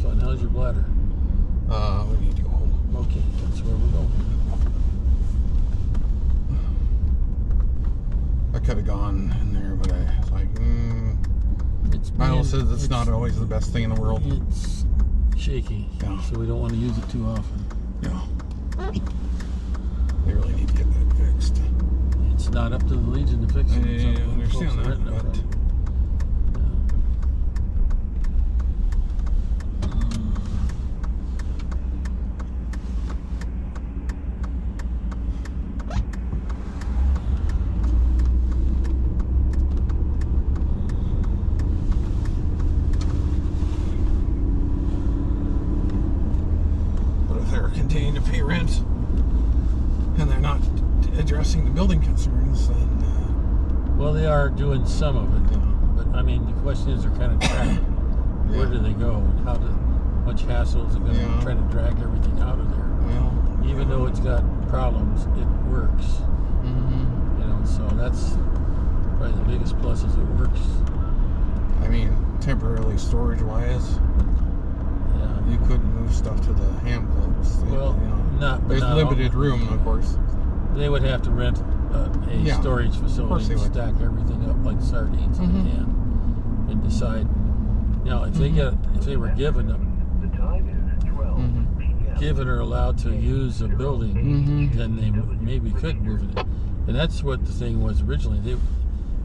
son? How's your bladder? We need to go home. Okay, that's where we're going. I could have gone in there, but I was like, Milo says it's not always the best thing in the world. It's shaky, so we don't want to use it too often. Yeah. They really need to get that fixed. It's not up to the Legion to fix it. I understand that, but... continuing to pay rent and they're not addressing the building concerns, then well, they are doing some of it, but I mean the question is they're kind of trapped. Where do they go and how much hassle is it going to try to drag everything out of there? Well, even though it's got problems, it works. You know, so that's probably the biggest plus is it works. I mean, temporarily storage wise, you couldn't move stuff to the ham clubs. Well, there's limited room, of course. They would have to rent a storage facility and stack everything up like sardines in a can and decide. You know, if they were given or allowed to use a building, then they maybe could move it. And that's what the thing was originally. They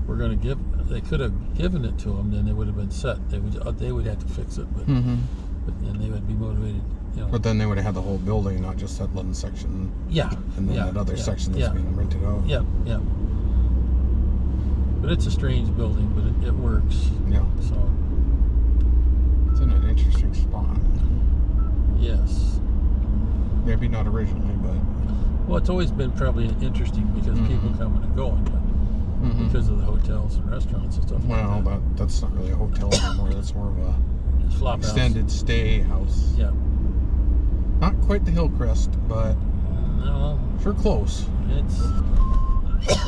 were going to they could have given it to them, then they would have been set. They would have to fix it, but then they would be motivated. You know. But then they would have had the whole building, not just that one section. And then that other section that's being rented out. But it's a strange building, but it works. So it's in an interesting spot. Yes. Maybe not originally, but well, it's always been probably interesting because people coming and going, but because of the hotels and restaurants and stuff. Well, like that. That's not really a hotel anymore. That's more of a flop extended stay house. Not quite the Hillcrest, but sure close. It's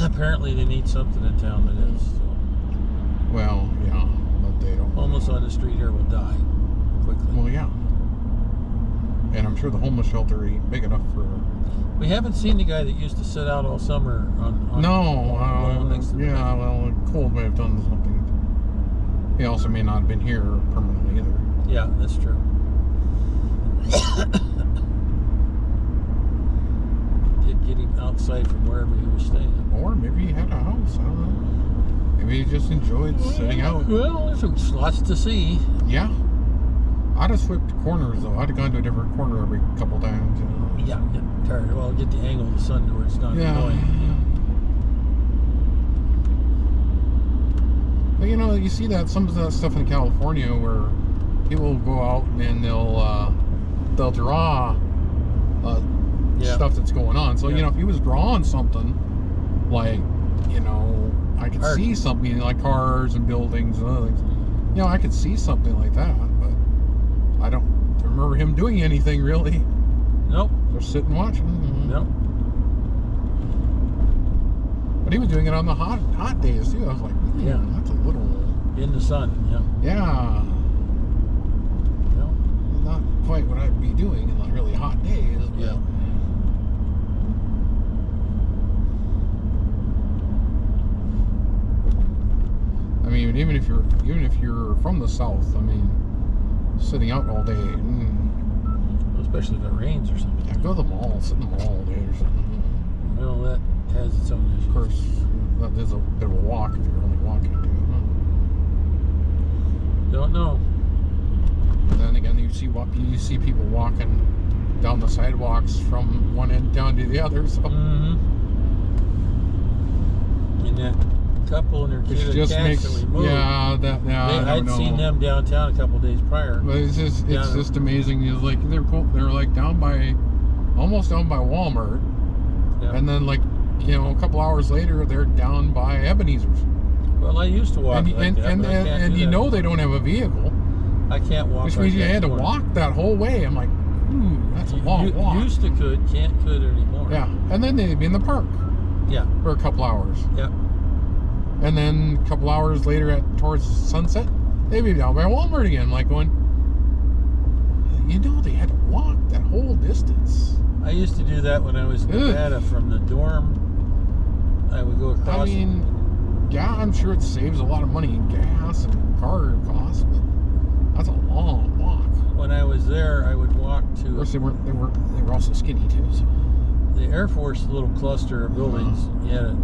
apparently they need something in town that is. So. Well, but they don't. Almost on the street here will die quickly. Well, and I'm sure the homeless shelter ain't big enough for. We haven't seen the guy that used to sit out all summer on next to the well, cold may have done something. He also may not have been here permanently either. Yeah, that's true. Did get him outside from wherever he was staying. Or maybe he had a house. I don't know. Maybe he just enjoyed sitting out. Well, there's lots to see. Yeah. I'd have swept corners though. I'd have gone to a different corner every couple times. You know? Yeah, get tired. Well, get the angle of the sun to where it's not annoying. But you see that some of that stuff in California where people go out and they'll draw stuff that's going on. So if he was drawing something like I could see something like cars and buildings and other things. I could see something like that, but I don't remember him doing anything really. Nope. Just sitting watching. Nope. But he was doing it on the hot days too. I was like, that's a little in the sun. Not quite what I'd be doing in the really hot days. But I mean, even if you're from the south, I mean, sitting out all day. Especially if it rains or something. Yeah, go to the mall, sit in the mall all day or something. Well, that has its own issues. Of course, that is a bit of a walk if you're only walking to. Don't know. But then again, you see people walking down the sidewalks from one end down to the other. So. And that couple and their kid and cats that we moved. I'd seen them downtown a couple days prior. But it's just amazing. It's like they're like almost down by Walmart, and then like a couple hours later they're down by Ebenezer's. Well, I used to walk and they don't have a vehicle. I can't walk. Which means you had to walk that whole way. I'm like, that's a long walk. Used to could anymore. Yeah, and then they'd be in the park. Yeah. For a couple hours. Yeah. And then a couple hours later towards sunset, they'd be down by Walmart again. Like going, that whole distance. I used to do that when I was in Nevada from the dorm. I would go across. I mean, yeah, I'm sure it saves a lot of money in gas and car costs, but that's a long walk. When I was there, I would walk to. Of course, they were also skinny too. So. The Air Force little cluster of buildings. You had a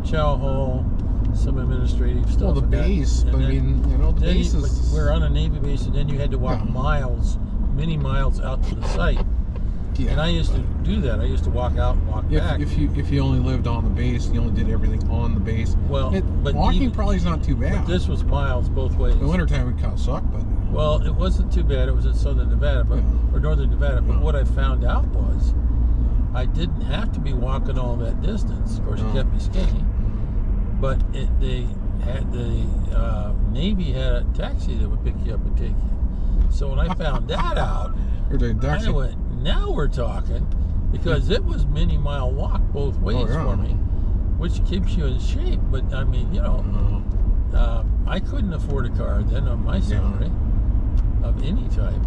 chow hall, some administrative stuff. Well, the base, but I mean, you know, the base is. We're on a Navy base, and then you had to walk miles, many miles out to the site. Yeah, and I used to do that. I used to walk out and walk back. If you only lived on the base, you only did everything on the base. Well, but walking probably is not too bad. But this was miles both ways. In the wintertime it kind of sucked, but. Well, it wasn't too bad. It was in southern Nevada, or northern Nevada. But what I found out was, I didn't have to be walking all that distance. Of course, it kept me skinny. But the Navy had a taxi that would pick you up and take you. So when I found that out, I went, now we're talking, because it was many mile walk both ways for me, which keeps you in shape. But I mean, you know, I couldn't afford a car then on my salary of any type.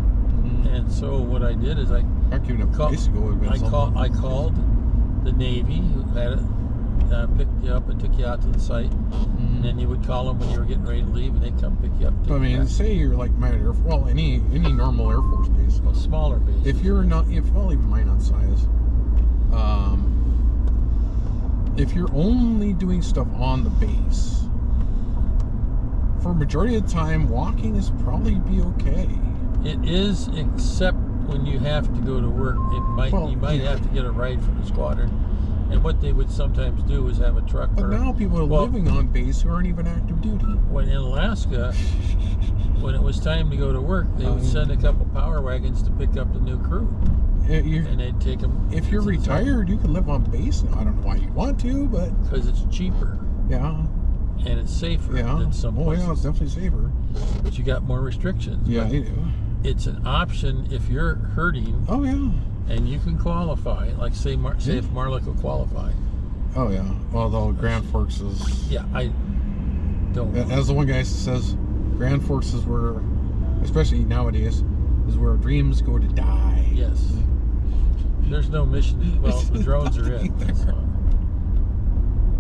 And so what I did is I called the Navy, who had it, picked you up and took you out to the site, and then you would call them when you were getting ready to leave, and they'd come pick you up. I mean, say you're like Minot Air Force, well, any normal Air Force base, smaller base. If you're not, even Minot size, if you're only doing stuff on the base, for a majority of the time, walking is probably be okay. It is, except when you have to go to work. You might have to get a ride from the squadron. And what they would sometimes do is have a truck. But now people are living on base who aren't even active duty. When in Alaska, when it was time to go to work, they would send a couple power wagons to pick up the new crew. And they'd take them. If you're retired, you can live on base. I don't know why you'd want to, but because it's cheaper. Yeah. And it's safer than some places. Oh yeah, it's definitely safer. But you got more restrictions. Yeah, you do. It's an option if you're hurting. Oh yeah. And you can qualify, like say if Marlick will qualify. Oh yeah. Although Grand Forks is. Yeah, I don't. As the one guy says, Grand Forks is where, especially nowadays, is where dreams go to die. Yes. There's no mission. Well, the drones are in.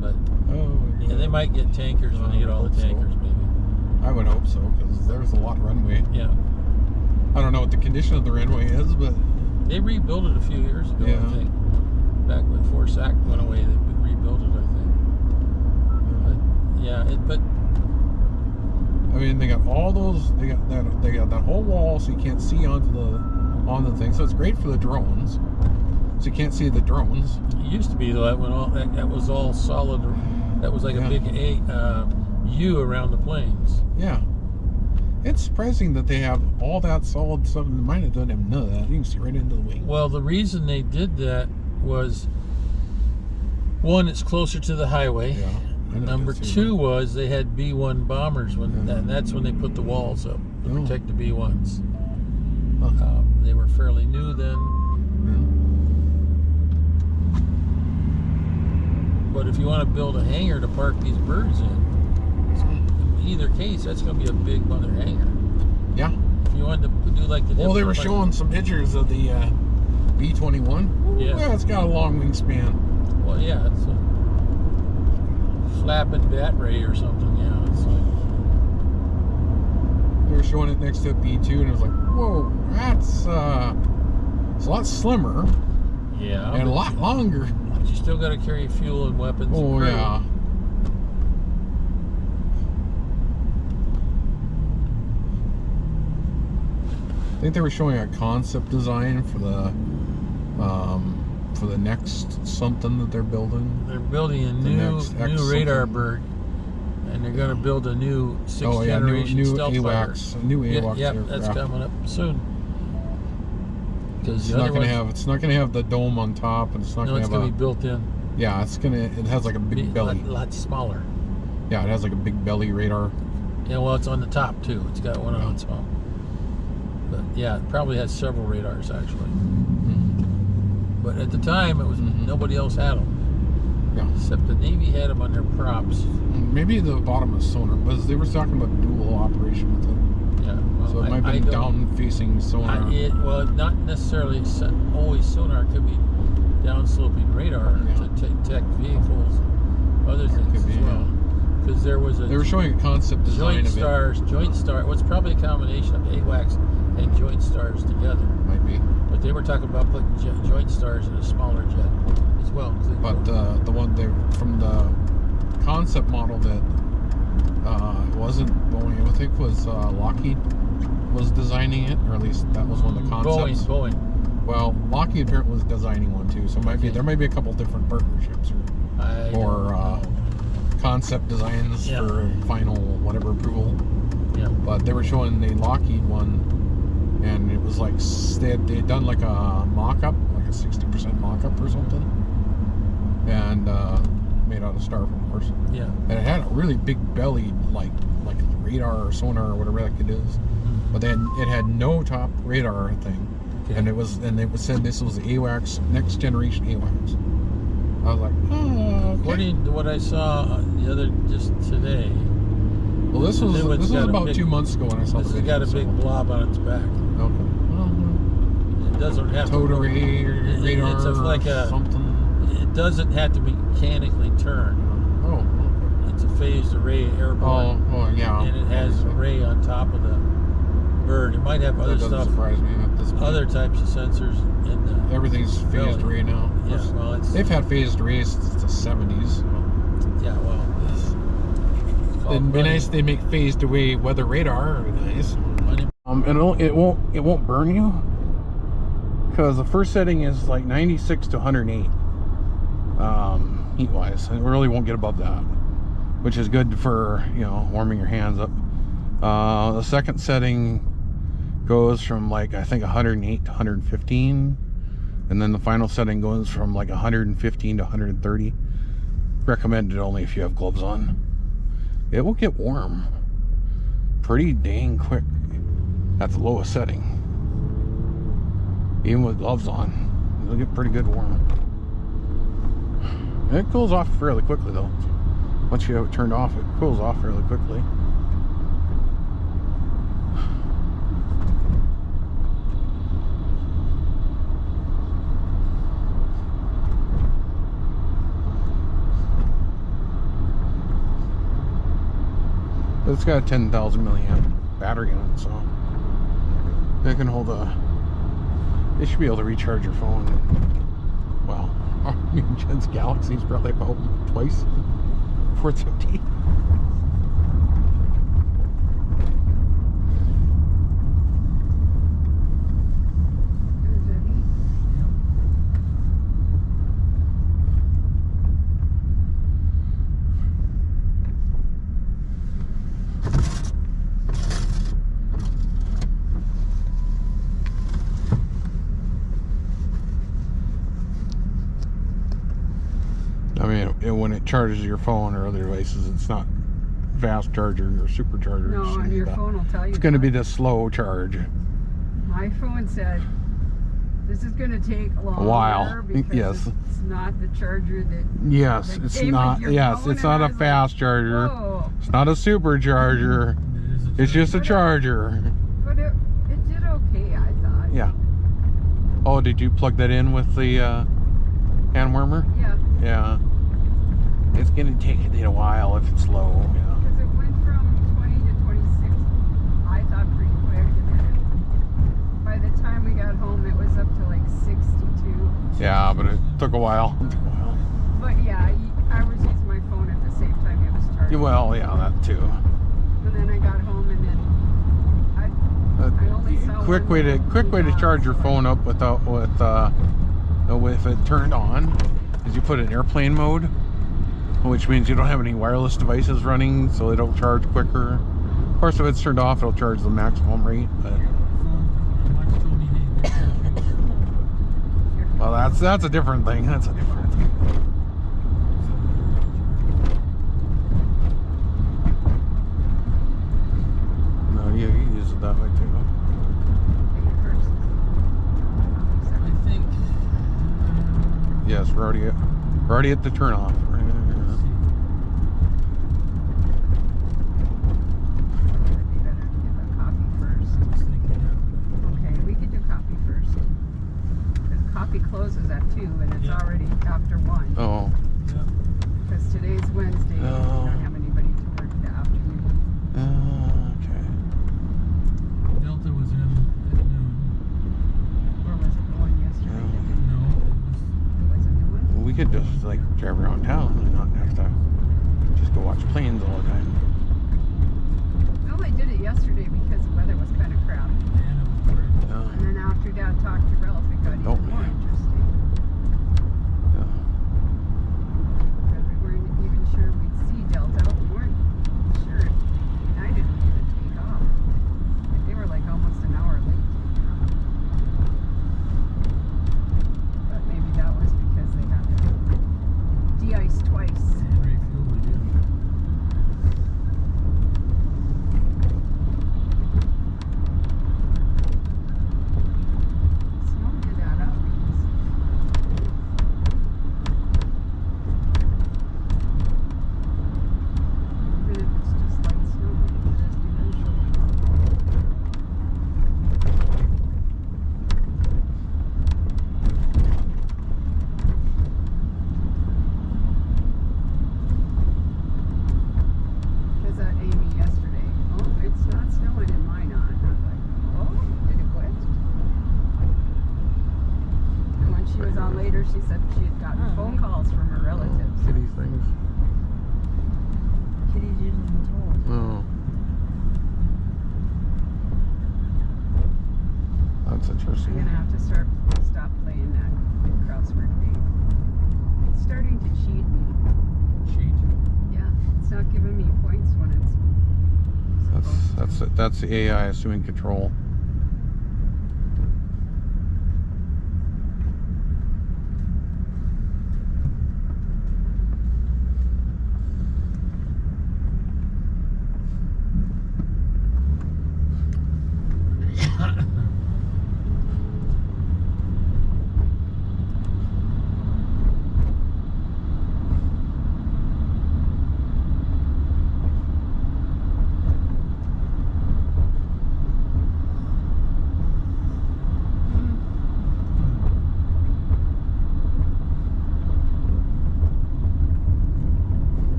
But they might get tankers when they get all the tankers, maybe. I would hope so, because there's a lot of runway. Yeah. I don't know what the condition of the runway is, but they rebuilt it a few years ago. I think back when Fort Sac went away, they rebuilt it. I think. But I mean, they got all those. They got that whole wall, so you can't see onto the thing. So it's great for the drones. So you can't see the drones. It used to be though that was all solid. That was like a big U around the planes. Yeah. It's surprising that they have all that solid stuff. Mine doesn't have none of that. You can see right into the wing. Well, the reason they did that was, one, it's closer to the highway. Yeah. Number two was they had B-1 bombers, and that's when they put the walls up to protect the B-1s. They were fairly new then. But if you want to build a hangar to park these birds in either case, that's going to be a big mother hangar. Yeah. If you wanted to do like the... Well, they were showing some pictures of the B-21. Yeah, it's got a long wingspan. Well, yeah, it's a flapping bat ray or something. Yeah, it's like... They were showing it next to a B-2, and it was like, whoa, that's it's a lot slimmer. Yeah. And a lot longer. But you still got to carry fuel and weapons. Oh, and yeah. I think they were showing a concept design for the next something that they're building. They're building a new radar bird, and they're going to build a new sixth generation stealth fighter. New AWACS. Yep, that's coming up soon. Because it's not going to have the dome on top, and it's not going to have. No, it's going to be built in. Yeah, it has like a big belly. A lot smaller. Yeah, it has like a big belly radar. Yeah, well, it's on the top too. It's got one on its top. But yeah, it probably has several radars actually. But at the time, it was nobody else had them. Yeah. Except the Navy had them on their props. Maybe the bottom of sonar, but they were talking about dual operation with them. Yeah. Well, So it might be down-facing sonar. Well, not necessarily always sonar. It could be down-sloping radar to detect vehicles, other things as well. Because there was they were showing a concept design of it. Joint stars. What's probably a combination of AWACS and joint stars together. Might be. But they were talking about putting joint stars in a smaller jet as well. But the one from the concept model that wasn't Boeing, I think was Lockheed was designing it, or at least that was one of the concepts. Boeing. Well, Lockheed apparently was designing one too, so there might be a couple different partnerships or concept designs for final whatever approval. Yeah. But they were showing the Lockheed one, and it was like they had done like a mock-up, like a 60% mock-up or something, and made out of styrofoam, of course. Yeah. And it had a really big belly, like radar or sonar or whatever that it is. But then it had no top radar thing, and they said this was the AWACS, next generation AWACS. I was like, oh, okay. According to what I saw just today. Well, this was about 2 months ago when I saw the video. This has got a big blob on its back. Okay. Well, it doesn't have towed array, radar, it's like something. It doesn't have to be mechanically turned. Oh. It's a phased array airborne. Oh, yeah. And it has an array on top of the bird. It might have other stuff. Surprise me at this point. Other types of sensors in the. Everything's phased array now. Yeah, well, they've had phased arrays since the 70s. So. Yeah, well. It'd be nice if they make phased array weather radar. It'd be nice. And it won't burn you, because the first setting is like 96 to 108 heat wise. It really won't get above that, which is good for warming your hands up. The second setting goes from like I think 108 to 115, and then the final setting goes from like 115 to 130. Recommended only if you have gloves on. It will get warm pretty dang quick at the lowest setting. Even with gloves on, it'll get pretty good warm. It cools off fairly quickly though. Once you have it turned off, it cools off fairly quickly. But it's got a 10,000 milliamp battery on it, so it can hold it should be able to recharge your phone. Well, Jen's Galaxy's probably about twice before it's empty. I mean, when it charges your phone or other devices, it's not fast charger or supercharger. No, on your phone will tell you. It's going to be the slow charge. My phone said this is going to take a while. Because yes. It's not the charger that. Yes, that it's not. Yes, it's not a fast charger. Whoa. It's not a supercharger. It's just a charger. But it did okay, I thought. Yeah. Oh, did you plug that in with the hand warmer? Yeah. Yeah. It's gonna take it a while if it's low. Yeah. Because it went from 20 to 26. I thought pretty quick, and then by the time we got home, it was up to like 62. Yeah, but it took a while. But yeah, I was using my phone at the same time it was charging. Well, yeah, that too. And then I got home, and then I only saw quick way to charge your phone up with it turned on is you put it in airplane mode, which means you don't have any wireless devices running, so it'll charge quicker. Of course, if it's turned off, it'll charge the maximum rate. But well, that's a different thing. That's a different thing. No, you use it that way too. I think. Yes, we're already at the turn off. coffee closes at 2 and it's already after 1. Oh. Because today's Wednesday, we don't have anybody to work the afternoon. Okay. Delta was in at noon. Or was it the one yesterday? No, It was a new one? Well, we could just like drive around town and not have to just go watch planes all the time. No, I did it yesterday because the weather was kind of crap. And then after Dad talked to Ralph, it got even more interesting. Because we weren't even sure we'd see Delta. We weren't sure. I mean, I didn't even take off. Like, they were like almost an hour late taking off. But maybe that was because they had to de-ice twice. She said she had gotten phone calls from her relatives. Kitty things. Kitty's usually told. Oh. That's I'm interesting. gonna have to stop playing that crossword game. It's starting to cheat me. Cheat? Yeah, it's not giving me points when it's That's the AI assuming control.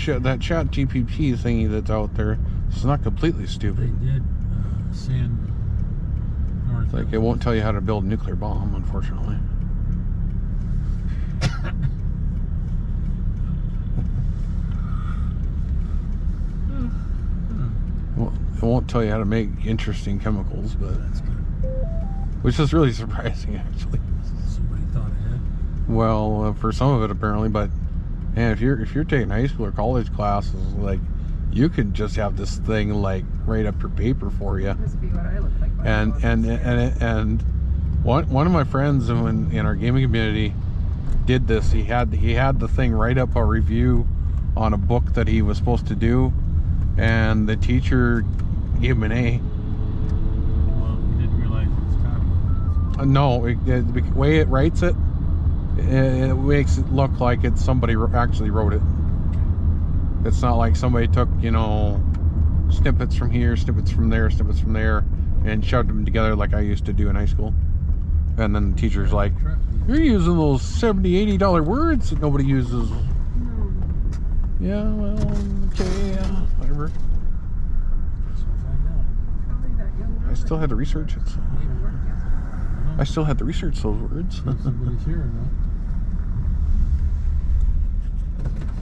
That chat GPT thingy that's out there, it's not completely They stupid. did send north. Like, it won't tell you how to build a nuclear bomb, unfortunately. Well, it won't tell you how to make interesting chemicals, but That's good. which is really surprising, actually. Somebody thought ahead. Well, for some of it apparently, but man, if you're taking high school or college classes, like, you could just have this thing like write up your paper for you. must be what I look like. When I go upstairs. And one of my friends in our gaming community did this. He had the thing write up a review on a book that he was supposed to do, and the teacher gave him an A. Well, we didn't realize it was copyrighted. No, the way it writes it, it makes it look like it's somebody actually wrote it. It's not like somebody took, snippets from here, snippets from there, and shoved them together like I used to do in high school. And then the teacher's like, you're using those $70, $80 words that nobody uses. No. Yeah, well, okay, yeah, whatever. Guess we'll find out. Probably that young girl I still had to research it. So. that didn't work yesterday. I still had to research those words. Somebody's here, no?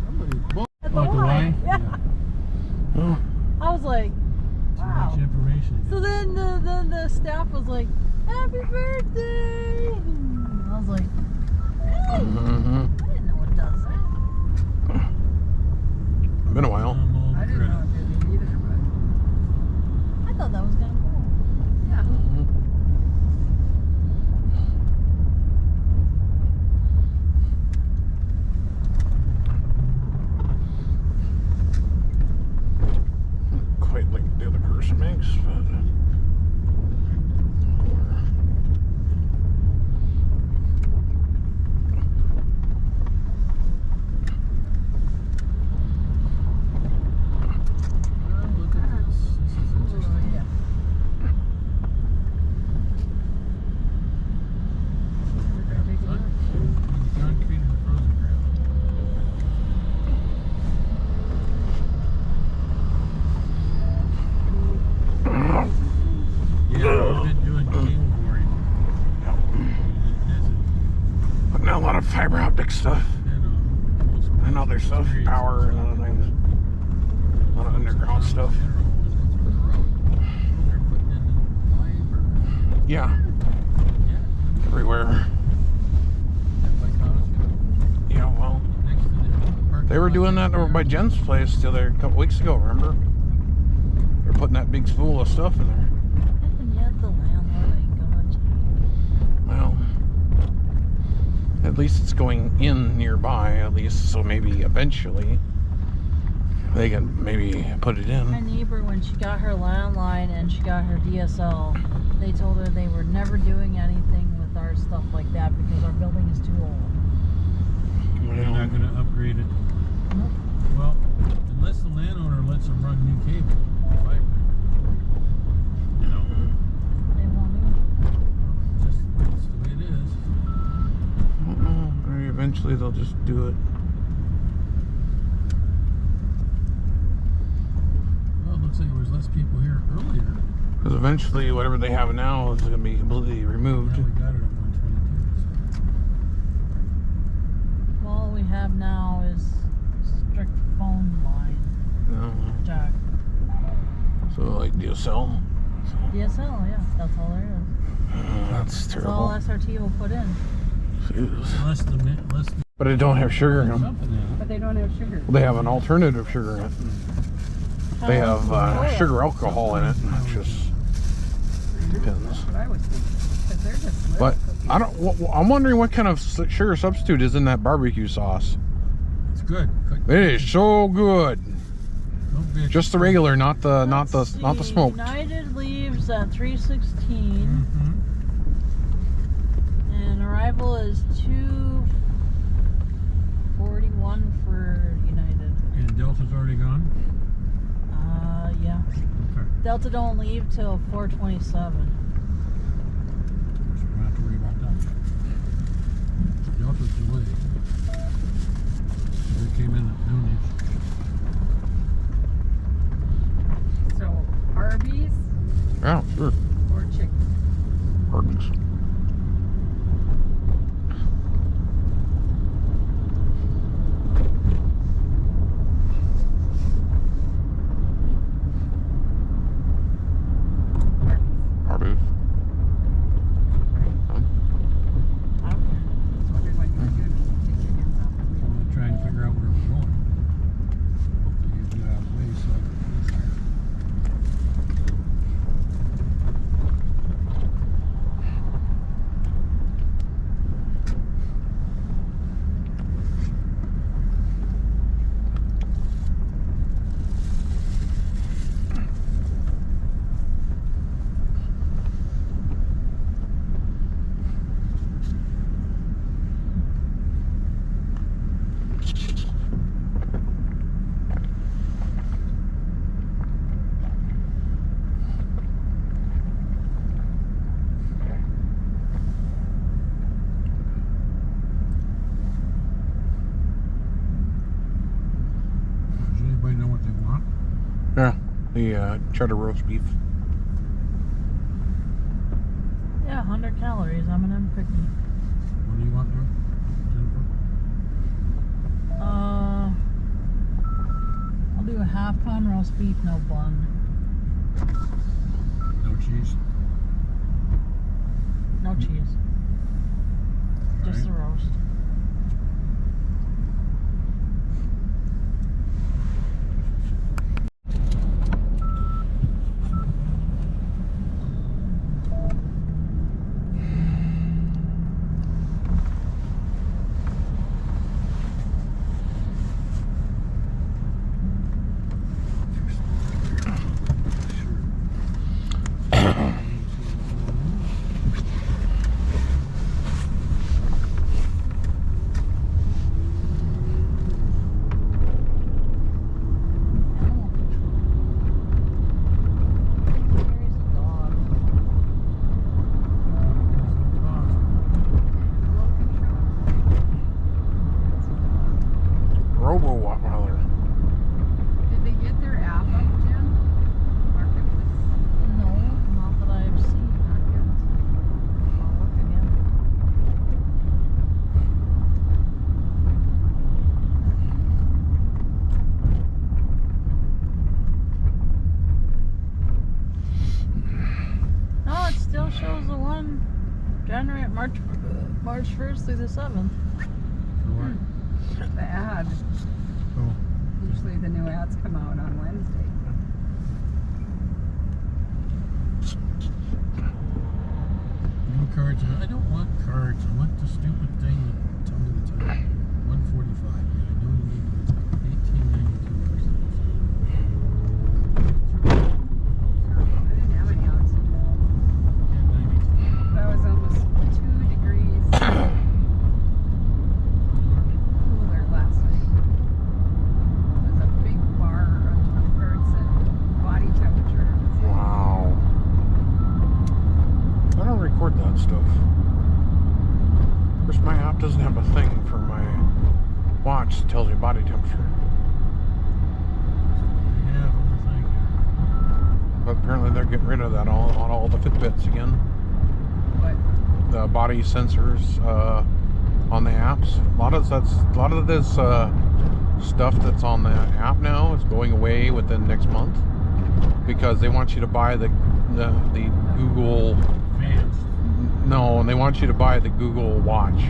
Somebody. At the Oh, the Y. Y? Yeah. Oh. I was like, Too wow. much information. So then the staff was like, happy birthday. And I was like, really? Mm-hmm. I didn't know it does that. Been a while. I didn't know it did either, but I thought that was kind of cool. yeah. Quite like the other person makes, but Yeah, a lot of fiber optic stuff. I know there's stuff, power and other things. A lot of underground stuff. Yeah. Everywhere. Yeah, well. They were doing that over by Jen's place the other couple weeks ago, remember? They're putting that big spool of stuff in there. And yet the landlord ain't gonna change. Well, at least it's going in nearby, at least, so maybe eventually they can maybe put it My in. neighbor, when she got her landline and she got her DSL, they told her they were never doing anything with our stuff like that because our building is too old. They're not going to upgrade it. Nope. Well, unless the landowner lets them run new cable, fiber. You know, They won't do just that's the way it is. I don't know. Maybe eventually they'll just do it. Well, it looks like there was less people here earlier. Because eventually whatever they have now is going to be completely removed. Now we got it at 122. it. All we have now is strict phone line jack. So like DSL. DSL, yeah, that's all there is. That's That's all terrible. SRT will put in. Jeez. Less But it don't have sugar in them. something in it. But they don't have sugar. They have an alternative sugar in it. They have sugar alcohol in it. It just depends. That's what I was thinking. Because they're just little But cookies. I don't. I'm wondering what kind of sugar substitute is in that barbecue sauce. It's good. It is so good. Don't be Just the regular, not the Let's smoked. United leaves at 3:16, Mm-hmm. and arrival is 2:41 for United. And Delta's already gone? Yeah. Okay. Delta don't leave till 4:27. So we don't have to worry about that. Delta's delayed. They came in at noonish. So, Arby's Yeah, sure. or chicken? Arby's. Arby's. I don't care. Just wondering what you were doing. Take your hands off the So wheel. we'll try and figure out where we're going. Hopefully you get out of the way so I can get there. Does anybody know what they want? Yeah, the cheddar roast beef. Yeah, 100 calories. I'm an picky. What do you want, Jennifer? I'll do a half-pound roast beef, no bun, No cheese? no cheese, just the Alright. roast. Animal control. There's a dog. Remote control. Robo-Wattweiler. Did they get their app up, Jen? Marketplace? No, not that I've seen. Not yet. I'll look again. Alright, March 1st through the 7th. The ad. Oh. Usually the new ads come out on Wednesday. No cards. I don't want cards. I want the stupid thing that tell me the time. 1:45. Yeah, I know you need to. 1892 I didn't have any oxygen. That was almost 2 degrees cooler last night. It was a big bar where it said body temperature. Wow. I don't record that stuff. Of course, my app doesn't have a thing for my watch that tells me body temperature. Yeah, the thing here. But apparently they're getting rid of that on all the Fitbits again. What? The body sensors on the apps. A lot of this stuff that's on the app now is going away within next month because they want you to buy the Google. Advanced. No, and they want you to buy the Google Watch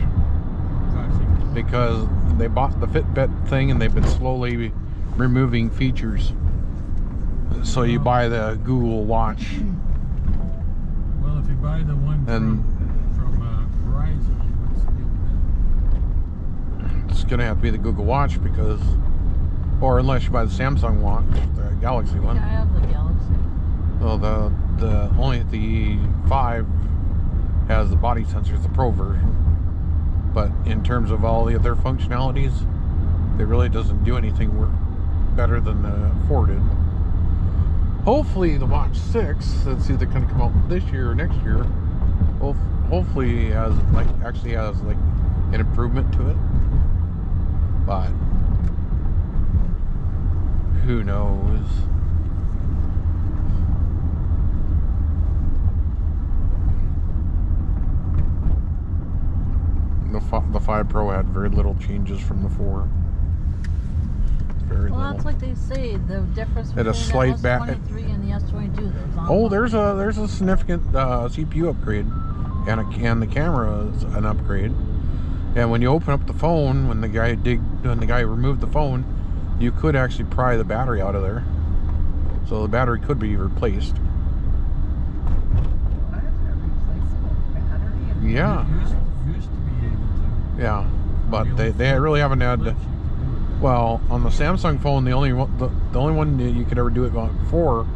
because they bought the Fitbit thing and they've been slowly removing features. So you buy the Google Watch. Well, if you buy the one And from Verizon, what's the deal with it's gonna have to be the Google Watch because, or unless you buy the Samsung Watch, the Galaxy one. Yeah, I have the Galaxy. Well, the only the 5 has the body sensors, the Pro version. But in terms of all the other functionalities, it really doesn't do anything better than the 4 did. Hopefully, the Watch 6 that's either going to come out this year or next year, hopefully actually has like an improvement to it. But who knows? The 5 Pro had very little changes from the 4. Very Well, little. that's like they say, the difference Had a between slight the S23 and the S22. Oh, there's a significant CPU upgrade, and the camera is an upgrade. And when you open up the phone, when the guy removed the phone, you could actually pry the battery out of there, so the battery could be replaced. What? A replaceable battery? Yeah, Used to be able to. yeah, but they really haven't had. Well, on the Samsung phone, the only one that you could ever do it before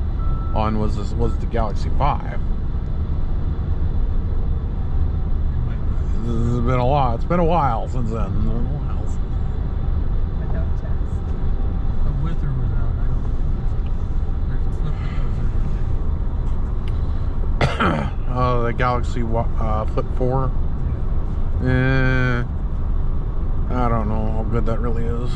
on was the Galaxy 5. It's been a lot. It's been a while since then. Without text. But with or without, I don't know. There's a flip that does everything. The Galaxy Flip 4. I don't know how good that really is.